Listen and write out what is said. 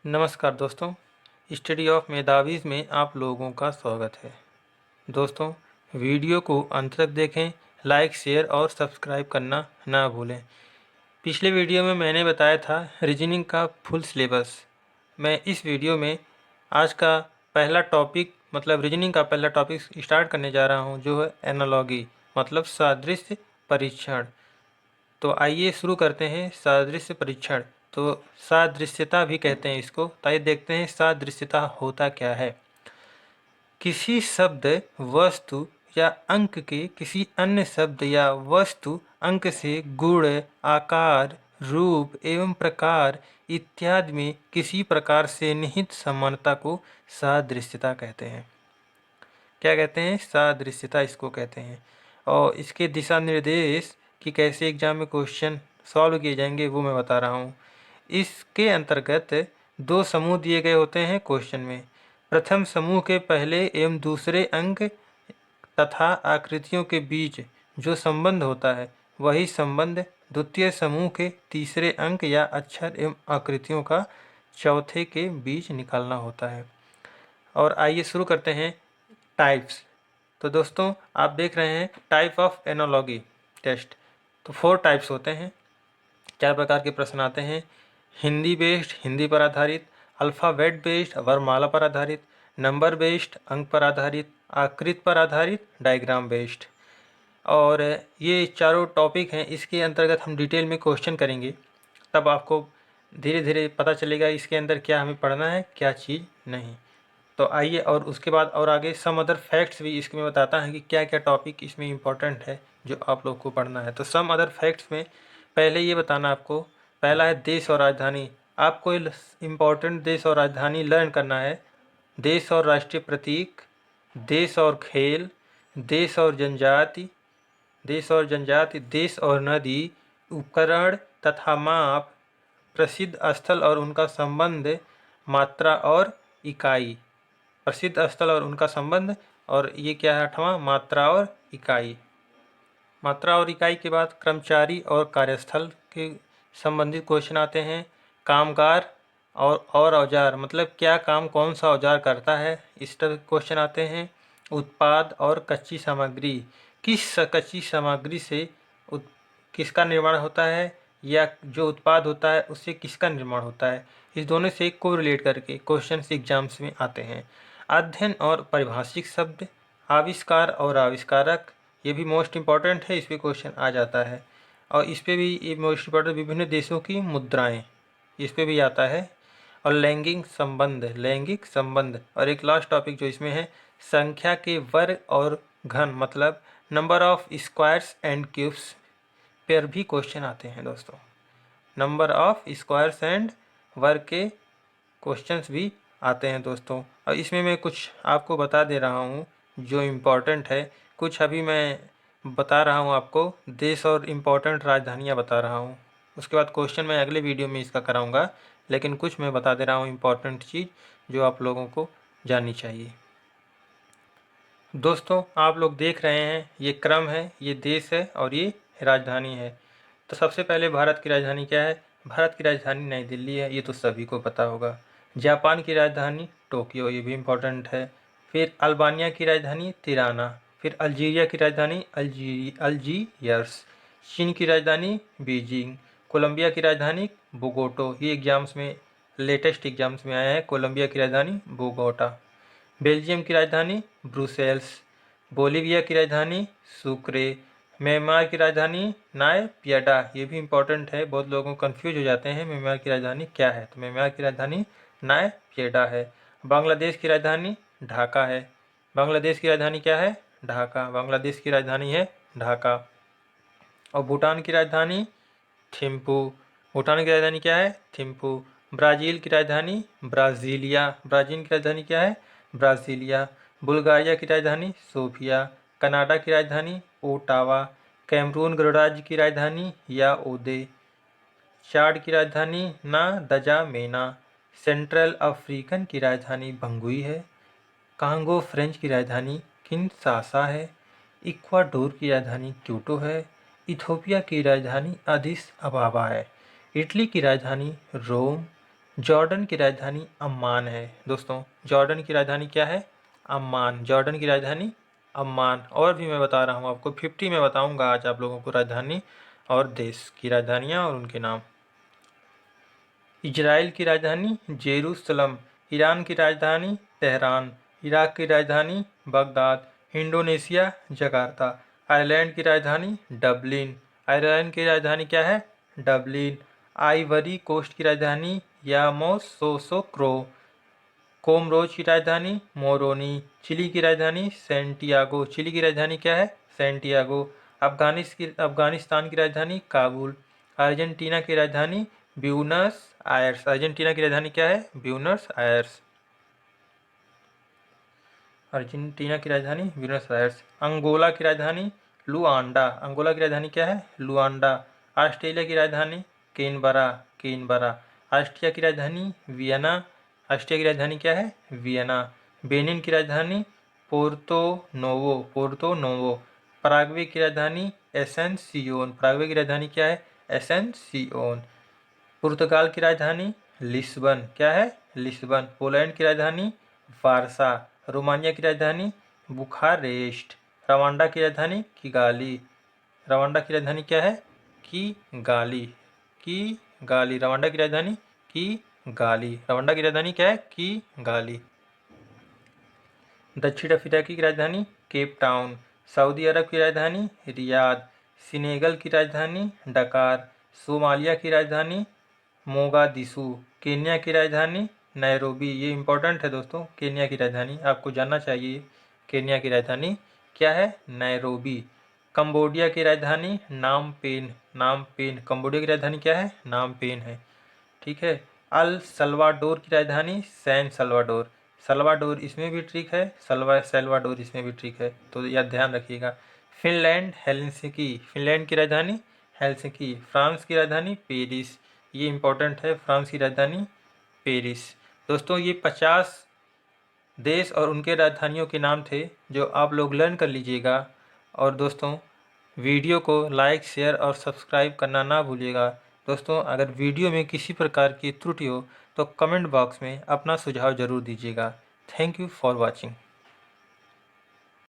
नमस्कार दोस्तों, study of मेधावीज़ में आप लोगों का स्वागत है। दोस्तों, वीडियो को अंत तक देखें, लाइक, शेयर और सब्सक्राइब करना ना भूलें। पिछले वीडियो में मैंने बताया था रीजनिंग का फुल सिलेबस। मैं इस वीडियो में आज का पहला टॉपिक मतलब रीजनिंग का पहला टॉपिक स्टार्ट करने जा रहा हूं, जो है एनालॉगी मतलब सादृश्य परीक्षण। तो आइए शुरू करते हैं सादृश्य परीक्षण। तो सादृश्यता भी कहते हैं इसको। तो आइए देखते हैं सादृश्यता होता क्या है। किसी शब्द, वस्तु या अंक के किसी अन्य शब्द या वस्तु अंक से गुण, आकार, रूप एवं प्रकार इत्यादि में किसी प्रकार से निहित समानता को सादृश्यता कहते हैं। क्या कहते हैं? सादृश्यता इसको कहते हैं। और इसके दिशा निर्देश कि कैसे एग्जाम में क्वेश्चन सॉल्व किए जाएंगे वो मैं बता रहा हूँ। इसके अंतर्गत दो समूह दिए गए होते हैं क्वेश्चन में। प्रथम समूह के पहले एवं दूसरे अंक तथा आकृतियों के बीच जो संबंध होता है, वही संबंध द्वितीय समूह के तीसरे अंक या अक्षर एवं आकृतियों का चौथे के बीच निकालना होता है। और आइए शुरू करते हैं टाइप्स। तो दोस्तों, आप देख रहे हैं टाइप ऑफ एनालॉगी टेस्ट। तो 4 टाइप्स होते हैं, 4 प्रकार के प्रश्न आते हैं। हिंदी बेस्ड, हिंदी पर आधारित; अल्फ़ाबेट बेस्ड, वर्णमाला पर आधारित; नंबर बेस्ड, अंक पर आधारित; आकृति पर आधारित, डायग्राम बेस्ड। और ये चारों टॉपिक हैं। इसके अंतर्गत हम डिटेल में क्वेश्चन करेंगे, तब आपको धीरे धीरे पता चलेगा इसके अंदर क्या हमें पढ़ना है, क्या चीज़ नहीं। तो आइए, और उसके बाद और आगे सम अदर फैक्ट्स भी इसमें बताता है कि क्या क्या टॉपिक इसमें इम्पोर्टेंट है जो आप लोग को पढ़ना है। तो सम अदर फैक्ट्स में पहले ये बताना आपको, पहला है देश और राजधानी। आपको इम्पोर्टेंट देश और राजधानी लर्न करना है। देश और राष्ट्रीय प्रतीक, देश और खेल, देश और जनजाति, देश और जनजाति, देश और नदी, उपकरण तथा माप, प्रसिद्ध स्थल और उनका संबंध, मात्रा और इकाई। प्रसिद्ध स्थल और उनका संबंध, और ये क्या है 8वां, मात्रा और इकाई। मात्रा और इकाई के बाद कर्मचारी और कार्यस्थल के संबंधित क्वेश्चन आते हैं। कामगार और औजार, मतलब क्या काम कौन सा औजार करता है, इस तरह के क्वेश्चन आते हैं। उत्पाद और कच्ची सामग्री, किस कच्ची सामग्री से किसका निर्माण होता है, या जो उत्पाद होता है उससे किसका निर्माण होता है, इस दोनों से को रिलेट करके क्वेश्चन एग्जाम्स में आते हैं। अध्ययन और परिभाषिक शब्द, आविष्कार और आविष्कारक, ये भी मोस्ट इम्पॉर्टेंट है, इस पर क्वेश्चन आ जाता है। और इस पर भी ये मोस्ट इम्पॉर्टेंट, विभिन्न देशों की मुद्राएं, इस पर भी आता है। और लैंगिक संबंध, लैंगिक संबंध। और एक लास्ट टॉपिक जो इसमें है, संख्या के वर्ग और घन, मतलब number of squares and cubes पर भी क्वेश्चन आते हैं दोस्तों। नंबर ऑफ स्क्वायर्स एंड वर्ग के क्वेश्चंस भी आते हैं दोस्तों। और इसमें मैं कुछ आपको बता दे रहा हूँ जो इम्पोर्टेंट है। कुछ अभी मैं बता रहा हूँ आपको, देश और इम्पोर्टेंट राजधानियाँ बता रहा हूँ। उसके बाद क्वेश्चन मैं अगले वीडियो में इसका कराऊँगा, लेकिन कुछ मैं बता दे रहा हूँ इम्पोर्टेंट चीज़ जो आप लोगों को जाननी चाहिए। दोस्तों, आप लोग देख रहे हैं ये क्रम है, ये देश है और ये राजधानी है। तो सबसे पहले भारत की राजधानी क्या है? भारत की राजधानी नई दिल्ली है, ये तो सभी को पता होगा। जापान की राजधानी टोक्यो, ये भी इम्पोर्टेंट है। फिर अल्बानिया की राजधानी तिराना। फिर अल्जीरिया की राजधानी अल्जीयर्स। चीन की राजधानी बीजिंग। कोलंबिया की राजधानी बोगोटो, ये एग्जाम्स में लेटेस्ट एग्जाम्स में आया है, कोलंबिया की राजधानी बोगोटा। बेल्जियम की राजधानी ब्रुसेल्स। बोलीविया की राजधानी सुक्रे। म्यांमार की राजधानी नाय पियाडा, ये भी इम्पोर्टेंट है, बहुत लोगों को कन्फ्यूज हो जाते हैं म्यांमार की राजधानी क्या है, तो म्यांमार की राजधानी नाय पियाडा है। बांग्लादेश की राजधानी ढाका है। बांग्लादेश की राजधानी क्या है? ढाका, बांग्लादेश की राजधानी है ढाका। और भूटान की राजधानी थिम्पू, भूटान की राजधानी क्या है? थिम्पू। ब्राज़ील की राजधानी ब्राज़ीलिया, ब्राज़ील की राजधानी क्या है? ब्राज़ीलिया। बुल्गारिया की राजधानी सोफिया। कनाडा की राजधानी ओटावा। कैमरून गणराज्य की राजधानी याओदे। चाड की राजधानी ना दजामेना। सेंट्रल अफ्रीकन की राजधानी बंगुई है। कांगो फ्रेंच की राजधानी किनशासा है। इक्वाडोर की राजधानी क्योटो है। इथोपिया की राजधानी अदिस अबाबा है। इटली की राजधानी रोम। जॉर्डन की राजधानी अम्मान है। दोस्तों जॉर्डन की राजधानी क्या है? अम्मान। जॉर्डन की राजधानी अम्मान। और भी मैं बता रहा हूँ आपको, 50 में बताऊँगा आज आप लोगों को राजधानी और देश की राजधानियाँ और उनके नाम। इजराइल की राजधानी जेरूसलम। ईरान की राजधानी तेहरान। इराक की राजधानी बगदाद। Indonesia Jakarta. आयरलैंड की राजधानी डबलिन। आयरलैंड की राजधानी क्या है? डबलिन। आइवरी कोस्ट की राजधानी यामोसोसोक्रो। कोमरोज की राजधानी मोरोनी। चिली की राजधानी सेंटियागो। चिली की राजधानी क्या है? सेंटियागो। अफगानिस्तान की राजधानी काबुल। अर्जेंटीना की राजधानी ब्यूनस आयर्स। अर्जेंटीना की राजधानी क्या है? Buenos Aires. अर्जेंटीना की राजधानी ब्यूनस आयर्स। अंगोला की राजधानी लुआंडा। अंगोला की राजधानी क्या है? लुआंडा। ऑस्ट्रेलिया की राजधानी केनबरा। केनबरा। ऑस्ट्रिया की राजधानी वियना। ऑस्ट्रिया की राजधानी क्या है? वियना। बेनिन की राजधानी Porto novo. Porto novo. Paraguay की राजधानी एसेंसियोन। पराग्वे की राजधानी क्या है? एसेंसियोन। पुर्तगाल की राजधानी लिस्बन। क्या है? लिस्बन। पोलैंड की राजधानी वारसा। रोमानिया की राजधानी बुखारेस्ट। रवांडा की राजधानी किगाली। रवांडा की राजधानी क्या है? किगाली। किगाली। रवांडा की राजधानी किगाली। रवांडा की राजधानी क्या है? किगाली। दक्षिण अफ्रीका की राजधानी केप टाउन। सऊदी अरब की राजधानी रियाद। सेनेगल की राजधानी डकार। सोमालिया की राजधानी मोगादिशु। केन्या की राजधानी नैरोबी। ये इंपॉर्टेंट है दोस्तों, केन्या की राजधानी आपको जानना चाहिए। केन्या की राजधानी क्या है? नैरोबी। कंबोडिया की राजधानी नामपेन। नामपेन। कंबोडिया की राजधानी क्या है? नामपेन है। ठीक है। अल सल्वाडोर की राजधानी सैन सल्वाडोर। सल्वाडोर इसमें भी ट्रिक है, सल्वाडोर इसमें भी ट्रिक है, तो यह ध्यान रखिएगा। Finland Helsinki. फिनलैंड की राजधानी हेलसिंकी। फ्रांस की राजधानी पेरिस। ये इंपॉर्टेंट है, फ्रांस की राजधानी पेरिस। दोस्तों ये 50 देश और उनके राजधानियों के नाम थे जो आप लोग लर्न कर लीजिएगा। और दोस्तों वीडियो को लाइक शेयर और सब्सक्राइब करना ना भूलिएगा। दोस्तों अगर वीडियो में किसी प्रकार की त्रुटि हो तो कमेंट बॉक्स में अपना सुझाव ज़रूर दीजिएगा। Thank you for watching.